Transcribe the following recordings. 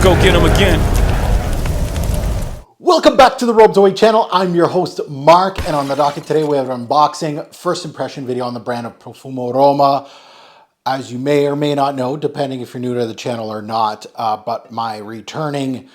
go get them again. Welcome back to the Robes Away channel. I'm your host, Mark, and on the docket today we have an unboxing, first impression video on the brand of Profvmvm Roma. As you may or may not know, depending if you're new to the channel or not, but my returning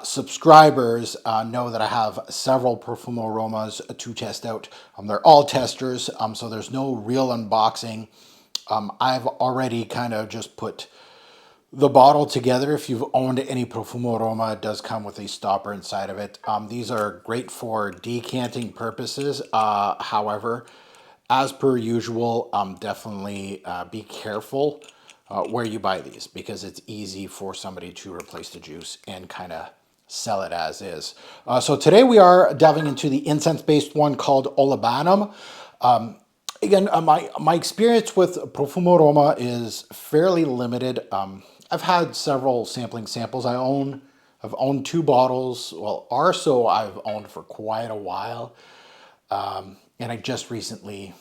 subscribers know that I have several Profvmvm Romas to test out. They're all testers, so there's no real unboxing. I've already kind of just put the bottle together. If you've owned any Profvmvm Roma, it does come with a stopper inside of it. These are great for decanting purposes. However, as per usual, definitely be careful where you buy these, because it's easy for somebody to replace the juice and kind of sell it as is. So today we are delving into the incense-based one called Olibanum. Again, my experience with Profvmvm Roma is fairly limited. I've had several samples. I've owned 2 bottles. Well, Arso I've owned for quite a while. And I just recently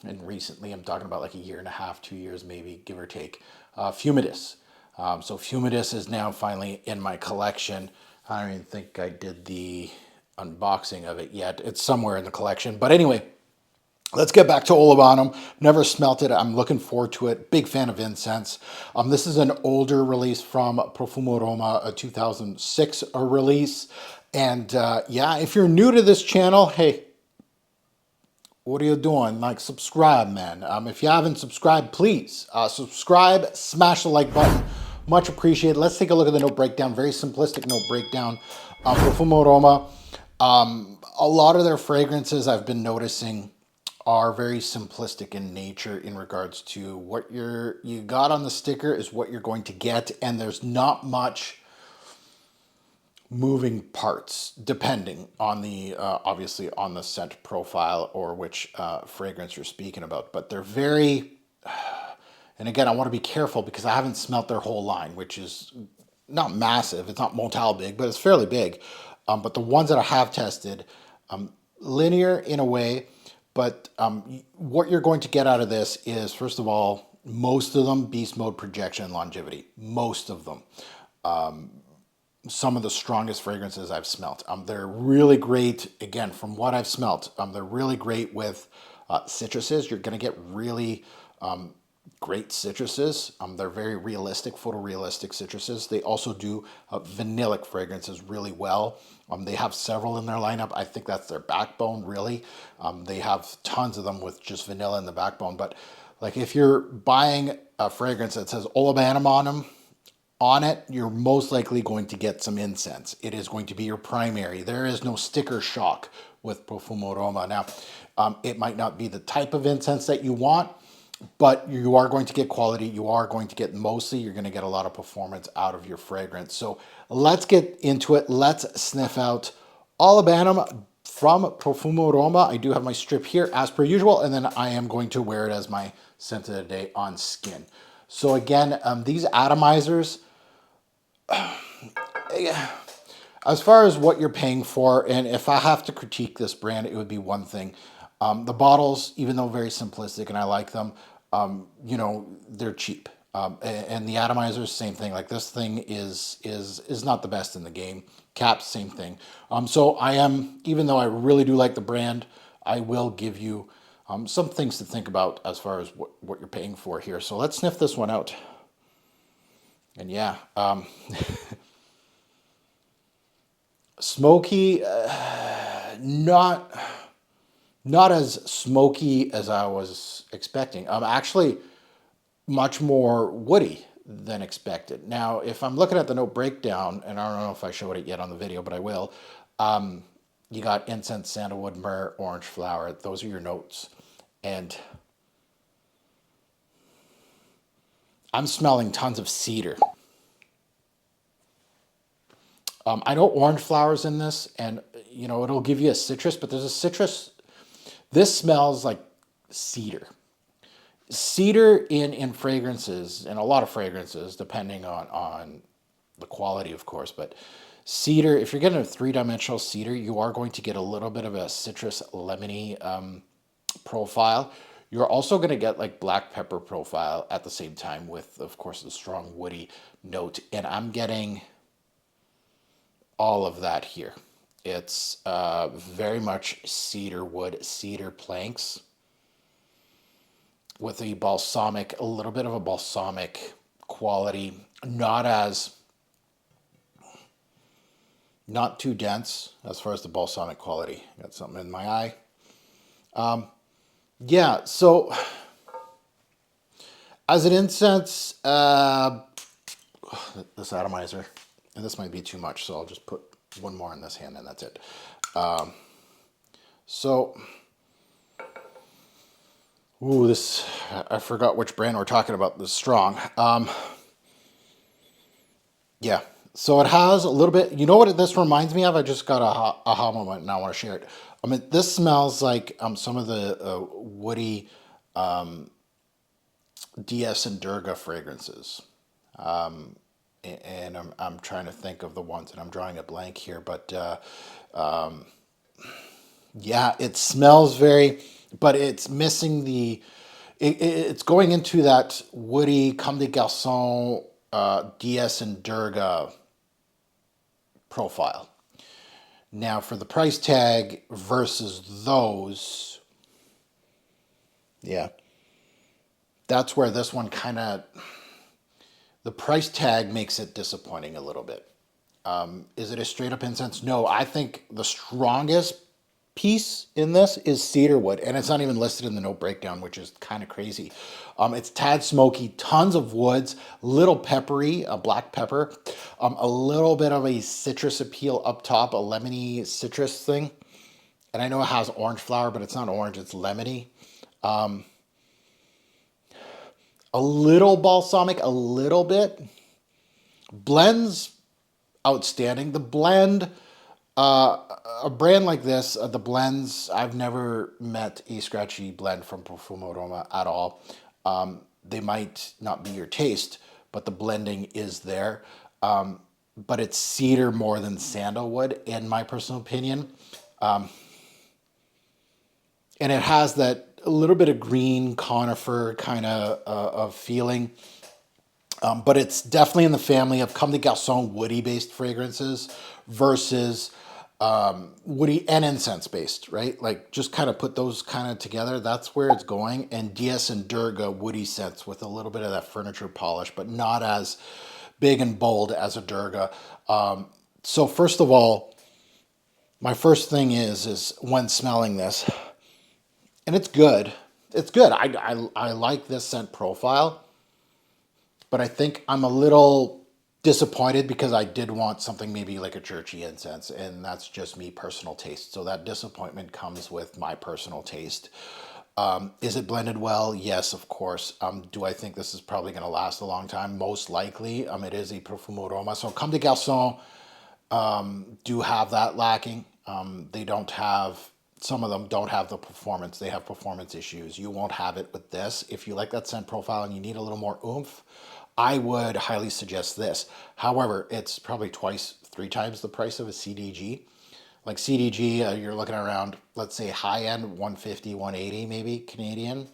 I'm talking about like a year and a half, 2 years maybe, give or take, Fumidis. So Fumidis is now finally in my collection. I don't even think I did the unboxing of it yet. It's somewhere in the collection. But anyway, let's get back to Olibanum. Never smelt it. I'm looking forward to it. Big fan of incense. This is an older release from Profvmvm Roma, a 2006 release. And yeah, if you're new to this channel, hey, what are you doing? Like, subscribe, man. If you haven't subscribed, please subscribe, smash the like button. Much appreciated. Let's take a look at the note breakdown. Very simplistic note breakdown. Profvmvm Roma. A lot of their fragrances I've been noticing are very simplistic in nature in regards to what you got on the sticker is what you're going to get, and there's not much moving parts depending on the obviously on the scent profile or which fragrance you're speaking about. But they're very, and again, I want to be careful because I haven't smelt their whole line, which is not massive. It's not Motel big, but it's fairly big. But the ones that I have tested, linear in a way. But what you're going to get out of this is, first of all, most of them, beast mode, projection, and longevity. Most of them. Some of the strongest fragrances I've smelt. They're really great, again, from what I've smelt. They're really great with citruses. You're going to get really great citruses. They're very realistic, photorealistic citruses. They also do vanillic fragrances really well. They have several in their lineup. I think that's their backbone, really. They have tons of them with just vanilla in the backbone. But like, if you're buying a fragrance that says Olibanum on it, you're most likely going to get some incense. It is going to be your primary. There is no sticker shock with Profvmvm Roma. Now, it might not be the type of incense that you want, but you are going to get quality. You are going to get, mostly, you're going to get a lot of performance out of your fragrance. So let's get into it. Let's sniff out Olibanum from Profvmvm Roma. I do have my strip here as per usual, and then I am going to wear it as my scent of the day on skin. So again, these atomizers, as far as what you're paying for, and if I have to critique this brand, it would be one thing. The bottles, even though very simplistic and I like them, you know, they're cheap. And the atomizers, same thing. Like, this thing is not the best in the game. Caps, same thing. So I am, even though I really do like the brand, I will give you some things to think about as far as what you're paying for here. So let's sniff this one out. And yeah, smoky, not as smoky as I was expecting. Actually much more woody than expected. Now, if I'm looking at the note breakdown, and I don't know if I showed it yet on the video, but I will, you got incense, sandalwood, myrrh, orange flower. Those are your notes. And I'm smelling tons of cedar. I know orange flowers in this, and you know, it'll give you a citrus, but there's a citrus. This smells like cedar. Cedar in fragrances, and a lot of fragrances, depending on the quality, of course, but cedar, if you're getting a 3-dimensional cedar, you are going to get a little bit of a citrus lemony profile. You're also going to get like black pepper profile at the same time with, of course, the strong woody note. And I'm getting all of that here. It's very much cedar wood, cedar planks with a balsamic, a little bit of a balsamic quality, not too dense as far as the balsamic quality. Got something in my eye. Yeah, so as an incense, this atomizer, and this might be too much, so I'll just put one more in this hand and that's it. I forgot which brand we're talking about, this strong. Yeah, so it has a little bit, you know what this reminds me of? I just got a aha moment and I want to share it. I mean, this smells like some of the woody DS and Durga fragrances. And I'm trying to think of the ones, and I'm drawing a blank here, but yeah, it smells very, but it's missing it's going into that woody Comme des Garçons DS and Durga profile. Now for the price tag versus those, yeah, that's where this one kind of, the price tag makes it disappointing a little bit. Is it a straight up incense? No, I think the strongest piece in this is cedar wood, and it's not even listed in the note breakdown, which is kind of crazy. It's tad smoky, tons of woods, little peppery, a black pepper, a little bit of a citrus appeal up top, a lemony citrus thing. And I know it has orange flower, but it's not orange, it's lemony. A little balsamic, a little bit. Blends outstanding. The blend, a brand like this, the blends, I've never met a scratchy blend from Profvmvm Roma at all. They might not be your taste, but the blending is there. But it's cedar more than sandalwood, in my personal opinion. And it has that a little bit of green conifer kind of feeling. But it's definitely in the family of Comme des Garçons woody-based fragrances versus woody and incense-based, right? Like, just kind of put those kind of together. That's where it's going. And DS and Durga woody scents with a little bit of that furniture polish, but not as big and bold as a Durga. So first of all, my first thing is when smelling this, and it's good. It's good. I like this scent profile. But I think I'm a little disappointed because I did want something maybe like a churchy incense, and that's just me, personal taste. So that disappointment comes with my personal taste. Is it blended well? Yes, of course. Do I think this is probably going to last a long time? Most likely. It is a Profvmvm Roma. So Comme des Garçons do have that lacking. They don't have, some of them don't have the performance. They have performance issues. You won't have it with this. If you like that scent profile and you need a little more oomph, I would highly suggest this. However, it's probably twice, three times the price of a CDG. Like CDG, you're looking around, let's say high end, 150, 180 maybe Canadian,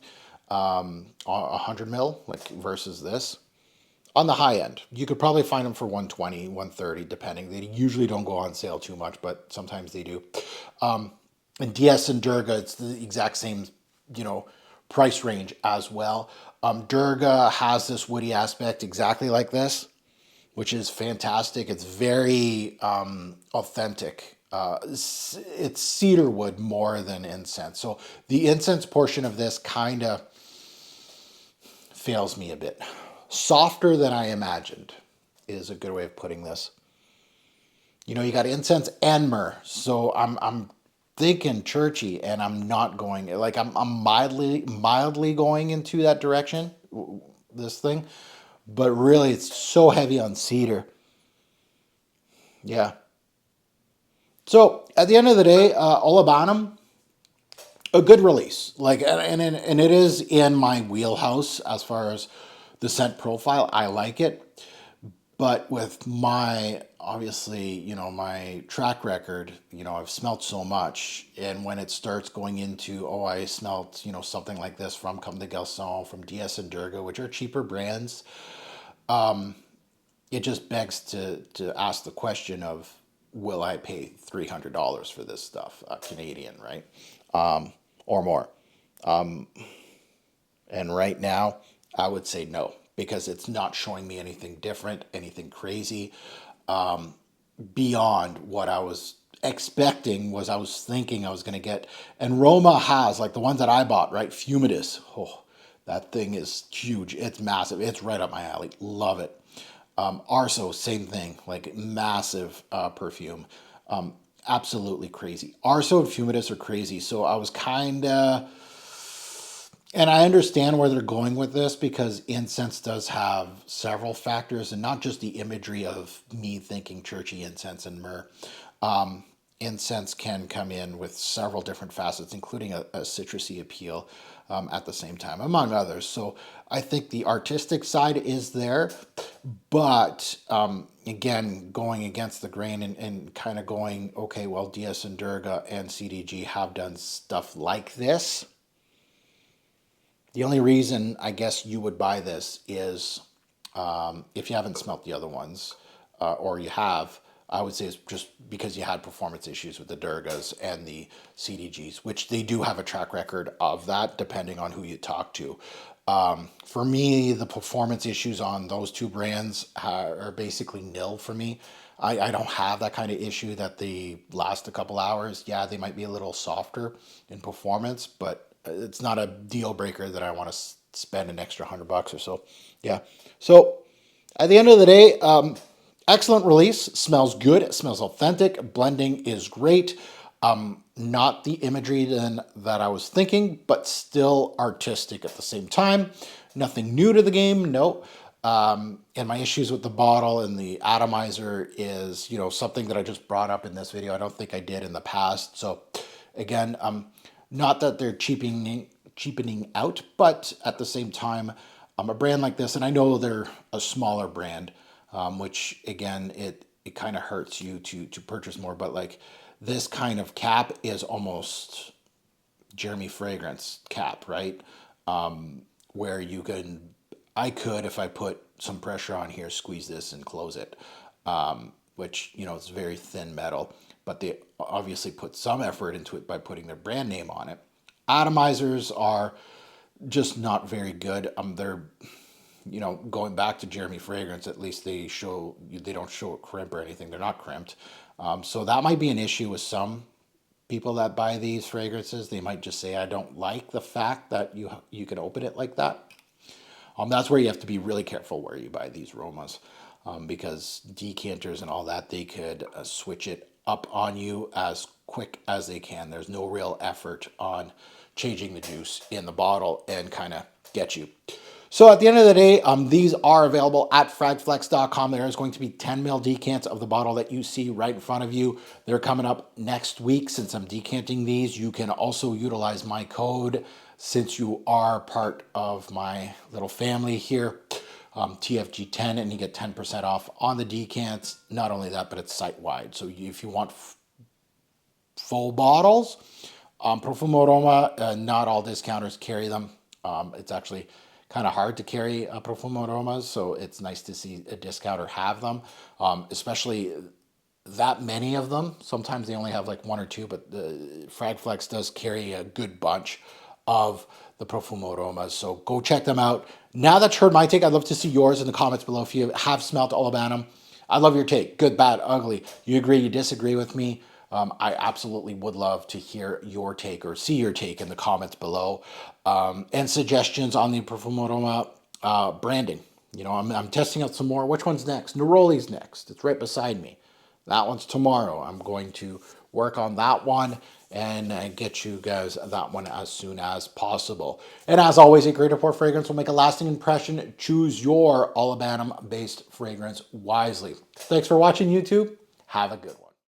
100 mil, like versus this. On the high end, you could probably find them for 120, 130, depending. They usually don't go on sale too much, but sometimes they do. And DS and Durga, it's the exact same, price range as well. Durga has this woody aspect exactly like this, which is fantastic. It's very authentic. It's cedar wood more than incense. So the incense portion of this kind of fails me a bit. Softer than I imagined is a good way of putting this. You got incense and myrrh. So I'm thinking churchy, and I'm not going, like, I'm mildly going into that direction, this thing, but really it's so heavy on cedar. Yeah. So at the end of the day, Olibanvm, a good release. Like, and it is in my wheelhouse as far as the scent profile. I like it. But with my, obviously, my track record, I've smelt so much. And when it starts going into, I smelt, something like this from Comme des Garçons, from DS and Durga, which are cheaper brands, it just begs to ask the question of, will I pay $300 for this stuff, Canadian, right? Or more. And right now, I would say no, because it's not showing me anything different, anything crazy, beyond what I was expecting, was I was thinking I was going to get. And Roma has, like the ones that I bought, right? Fumidus. Oh, that thing is huge. It's massive. It's right up my alley. Love it. Arso, same thing, like massive perfume. Absolutely crazy. Arso and Fumidus are crazy. So I was kind of, and I understand where they're going with this, because incense does have several factors, and not just the imagery of me thinking churchy incense and myrrh. Incense can come in with several different facets, including a citrusy appeal at the same time, among others. So I think the artistic side is there, but again, going against the grain and kind of going, okay, well, DS and Durga and CDG have done stuff like this. The only reason I guess you would buy this is if you haven't smelt the other ones, or you have, I would say it's just because you had performance issues with the Durgas and the CDGs, which they do have a track record of that, depending on who you talk to. For me, the performance issues on those two brands are basically nil for me. I don't have that kind of issue that they last a couple hours. Yeah, they might be a little softer in performance, but it's not a deal breaker that I want to spend an extra $100 or so. Yeah. So at the end of the day, excellent release. Smells good. It smells authentic. Blending is great. Not the imagery then that I was thinking, but still artistic at the same time. Nothing new to the game. No. And my issues with the bottle and the atomizer is, something that I just brought up in this video. I don't think I did in the past. So again, not that they're cheapening out, but at the same time, a brand like this, and I know they're a smaller brand, which again, it kind of hurts you to purchase more, but like this kind of cap is almost Jeremy Fragrance cap, right? Where I could, if I put some pressure on here, squeeze this and close it, which, it's very thin metal, but they obviously put some effort into it by putting their brand name on it. Atomizers are just not very good. They're, going back to Jeremy Fragrance, at least they don't show a crimp or anything. They're not crimped. So that might be an issue with some people that buy these fragrances. They might just say, I don't like the fact that you can open it like that. That's where you have to be really careful where you buy these Romas, because decanters and all that, they could switch it up on you as quick as they can. There's no real effort on changing the juice in the bottle and kind of get you. So at the end of the day, these are available at fragflex.com. There is going to be 10 ml decants of the bottle that you see right in front of you. They're coming up next week. Since I'm decanting these, you can also utilize my code, since you are part of my little family here, TFG10, and you get 10% off on the decants. Not only that, but it's site-wide. So if you want full bottles, Profvmvm Roma, not all discounters carry them. It's actually kind of hard to carry Profvmvm Romas, so it's nice to see a discounter have them, especially that many of them. Sometimes they only have like one or two, but the Fragflex does carry a good bunch of the Profvmvm Romas, so go check them out. Now that you've heard my take, I'd love to see yours in the comments below. If you have smelt Olibanvm, I love your take. Good, bad, ugly. You agree, you disagree with me? I absolutely would love to hear your take or see your take in the comments below, and suggestions on the Profvmvm Roma branding. I'm testing out some more. Which one's next? Neroli's next. It's right beside me. That one's tomorrow. I'm going to work on that one and get you guys that one as soon as possible. And as always, a great report fragrance will make a lasting impression. Choose your Olibanum based fragrance wisely. Thanks for watching, YouTube. Have a good one.